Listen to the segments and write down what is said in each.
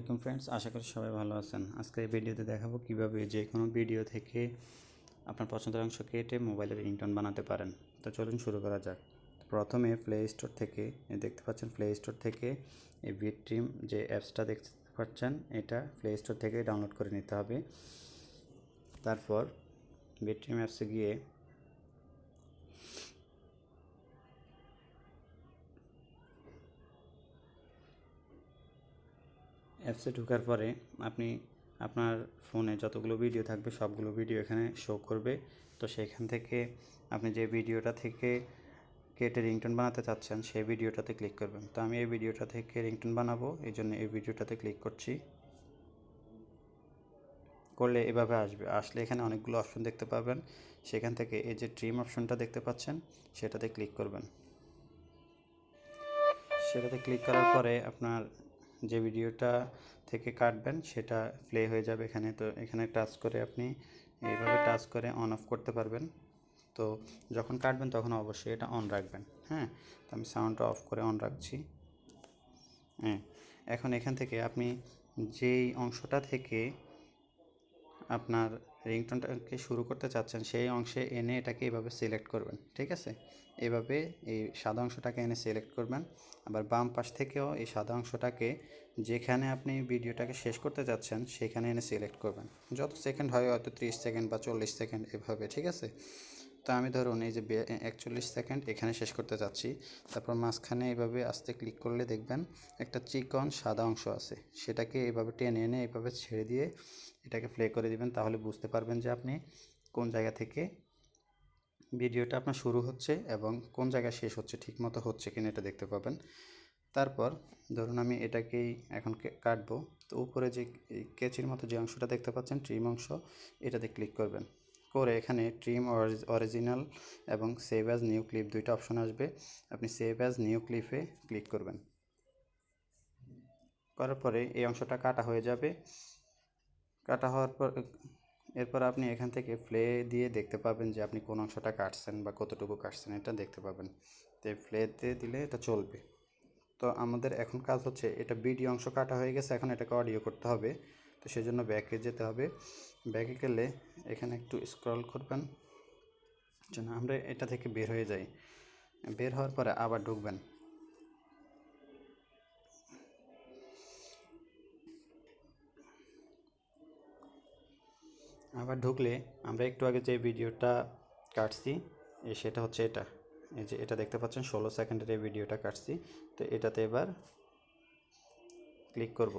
আলাইকুম ফ্রেন্ডস, আশা করি সবাই ভালো আছেন। আজকে এই ভিডিওতে দেখাবো কিভাবে যে কোনো ভিডিও থেকে আপনার পছন্দের অংশ কেটে মোবাইলের রিংটোন বানাতে পারেন। তো চলুন শুরু করা যাক। প্রথমে প্লে স্টোর থেকে দেখতে পাচ্ছেন, প্লে স্টোর থেকে এই ভিট্রিম যে অ্যাপসটা দেখতে পাচ্ছেন, এটা প্লে স্টোর থেকে ডাউনলোড করে নিতে হবে। তারপর ভিট্রিম অ্যাপসে গিয়ে অ্যাপসে ঢোকার পরে আপনি আপনার ফোনে যতগুলো ভিডিও থাকবে সবগুলো ভিডিও এখানে শো করবে। তো সেখান থেকে আপনি যে ভিডিওটা থেকে কেটে রিংটোন বানাতে চাচ্ছেন সেই ভিডিওটাতে ক্লিক করবেন। তো আমি এই ভিডিওটা থেকে রিংটোন বানাবো, এই জন্য এই ভিডিওটাতে ক্লিক করছি। করলে এভাবে আসলে এখানে অনেকগুলো অপশন দেখতে পাবেন। সেখান থেকে এই যে ট্রিম অপশনটা দেখতে পাচ্ছেন সেটাতে ক্লিক করবেন। সেটাতে ক্লিক করার পরে আপনার যে ভিডিওটা থেকে কাটবেন সেটা প্লে হয়ে যাবে এখানে। তো এখানে টাচ করে আপনি এইভাবে টাচ করে অন অফ করতে পারবেন। তো যখন কাটবেন তখন অবশ্যই এটা অন রাখবেন। হ্যাঁ, তো আমি সাউন্ডটা অফ করে অন রাখছি। হ্যাঁ, এখন এখান থেকে আপনি যেই অংশটা থেকে আপনার রিংটোনটাকে শুরু করতে চাচ্ছেন সেই অংশে এনে এটাকে এভাবে সিলেক্ট করবেন। ঠিক আছে, এভাবে এই সাদা অংশটাকে এনে সিলেক্ট করবেন। আবার বাম পাশ থেকেও এই সাদা অংশটাকে যেখানে আপনি ভিডিওটাকে শেষ করতে যাচ্ছেন সেখানে এনে সিলেক্ট করবেন। যত সেকেন্ড হয়, হয়তো 30 সেকেন্ড বা 40 সেকেন্ড এভাবে। ঠিক আছে, তো আমি ধরুন এই যে 41 সেকেন্ড এখানে শেষ করতে যাচ্ছি। তারপর মাঝখানে এভাবে আস্তে ক্লিক করলে দেখবেন একটা চিকন সাদা অংশ আছে, সেটাকে এভাবে টেনে এনে এভাবে ছেড়ে দিয়ে এটাকে প্লে করে দিবেন। তাহলে বুঝতে পারবেন যে আপনি কোন জায়গা থেকে ভিডিওটা আপনার শুরু হচ্ছে এবং কোন জায়গায় শেষ হচ্ছে, ঠিকমতো হচ্ছে কিনা এটা দেখতে পাবেন। তারপর ধরুন আমি এটাকেই এখন কাটবো। তো উপরে যে কেচির মতো যে অংশটা দেখতে পাচ্ছেন, ট্রিম অংশ, এটাতে ক্লিক করবেন। করে এখানে ট্রিম অরিজিনাল এবং সেভ অ্যাজ নিউ ক্লিপ দুইটা অপশন আসবে। আপনি সেভ অ্যাজ নিউ ক্লিপে ক্লিক করবেন। করার পরে এই অংশটা কাটা হয়ে যাবে। কাটা হওয়ার পর এরপর আপনি এখান থেকে প্লে দিয়ে দেখতে পাবেন যে আপনি কোন অংশটা কাটছেন বা কতটুকু কাটছেন, এটা দেখতে পাবেন। তো প্লেতে দিলে এটা চলবে। তো আমাদের এখন কাজ হচ্ছে, এটা ভিডিও অংশ কাটা হয়ে গেছে, এখন এটাকে অডিও করতে হবে। তো সেজন্য ব্যাকে যেতে হবে। ব্যাকে গেলে এখানে একটু স্ক্রল করবেন, যেন আমরা এটা থেকে বের হয়ে যাই। বের হওয়ার পরে আবার ঢুকবেন। আবার ঢুকলে আমরা একটু আগে যে ভিডিওটা কাটছি সেটা হচ্ছে এটা। এই যে এটা দেখতে পাচ্ছেন 16 সেকেন্ডের এই ভিডিওটা কাটছি। তো এটাতে এবার ক্লিক করব।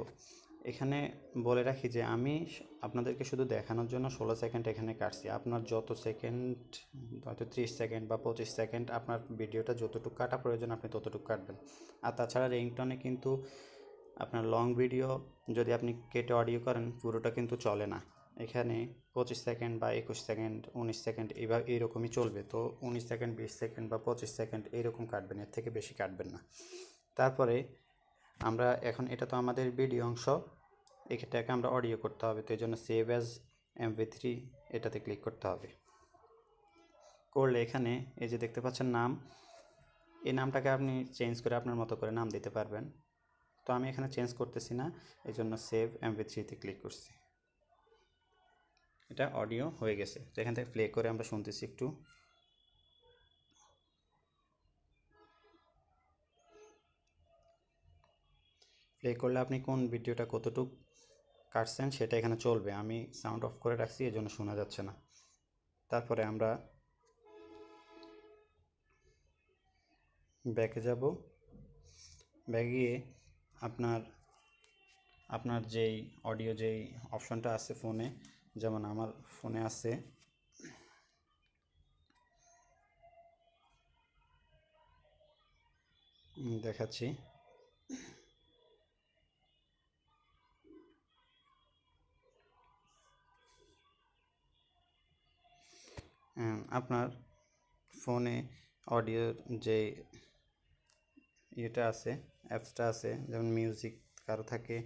এখানে বলে রাখি যে আমি আপনাদেরকে শুধু দেখানোর জন্য 16 সেকেন্ড এখানে কাটছি। আপনার যত সেকেন্ড, হয়তো 30 সেকেন্ড বা 25 সেকেন্ড আপনার ভিডিওটা যতটুকু কাটা প্রয়োজন আপনি ততটুকু কাটবেন। আর তাছাড়া রিংটোনে কিন্তু আপনার লং ভিডিও যদি আপনি কেটে অডিও করেন পুরোটা কিন্তু চলে না। এখানে 25 সেকেন্ড বা 21 সেকেন্ড, 19 সেকেন্ড এভাবে এইরকমই চলবে। তো 19 সেকেন্ড, 20 সেকেন্ড বা 25 সেকেন্ড এইরকম কাটবেন, এর থেকে বেশি কাটবেন না। তারপরে আমরা এখন এটা তো আমাদের ভিডিও অংশ, এটাকে আমরা অডিও করতে হবে। তো এই জন্য সেভ অ্যাজ MP3 এটাতে ক্লিক করতে হবে। করলে এখানে এই যে দেখতে পাচ্ছেন নাম, এই নামটাকে আপনি চেঞ্জ করে আপনার মতো করে নাম দিতে পারবেন। তো আমি এখানে চেঞ্জ করতেছি না, এই জন্য সেভ MP3তে ক্লিক করছি। এটা অডিও হয়ে গেছে। তো এখান থেকে প্লে করে আমরা শুনতেছি একটু। প্লে করলে আপনি কোন ভিডিওটা কতটুকু কাটছেন সেটা এখানে চলবে। আমি সাউন্ড অফ করে রাখছি, এই জন্য শোনা যাচ্ছে না। তারপরে আমরা ব্যাকে যাব। ব্যাকে গিয়ে আপনার যেই অডিও যেই অপশনটা আছে ফোনে, যেমন আমার ফোনে আছে, দেখাচ্ছি। আপনার ফোনে অডিওর যে ইয়েটা আছে, অ্যাপসটা আছে, যেমন মিউজিক কারো থাকে,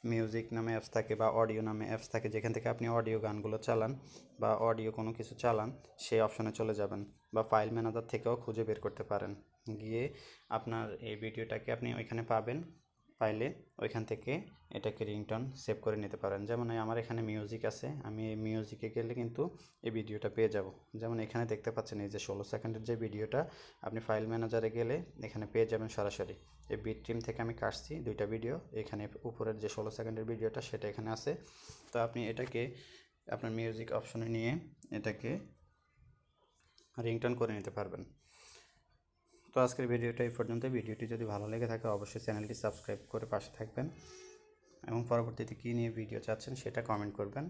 মিউজিক নামে অ্যাপস থাকে বা অডিও নামে অ্যাপস থাকে, যেখান থেকে আপনি অডিও গানগুলো চালান বা অডিও কোনো কিছু চালান সেই অপশনে চলে যাবেন। বা ফাইল ম্যানেজার থেকেও খুঁজে বের করতে পারেন। গিয়ে আপনার এই ভিডিওটাকে আপনি ওইখানে পাবেন। পাইলে ওইখান থেকে এটাকে রিংটোন সেভ করে নিতে পারেন। যেমন আমার এখানে মিউজিক আছে, আমি এই মিউজিকে গেলে কিন্তু এই ভিডিওটা পেয়ে যাব। যেমন এখানে দেখতে পাচ্ছেন এই যে 16 সেকেন্ডের যে ভিডিওটা, আপনি ফাইল ম্যানেজারে গেলে এখানে পেয়ে যাবেন সরাসরি। এই বিট টিম থেকে আমি কাটছি 2টা ভিডিও, এখানে উপরের যে 16 সেকেন্ডের ভিডিওটা সেটা এখানে আছে। তো আপনি এটাকে আপনার মিউজিক অপশনে নিয়ে এটাকে রিংটোন করে নিতে পারবেন। তো আজকের ভিডিওটা এই পর্যন্ত। ভিডিওটি যদি ভালো লেগে থাকে অবশ্যই চ্যানেলটি সাবস্ক্রাইব করে পাশে থাকবেন এবং পরবর্তীতে কী নিয়ে ভিডিও চাচ্ছেন সেটা কমেন্ট করবেন।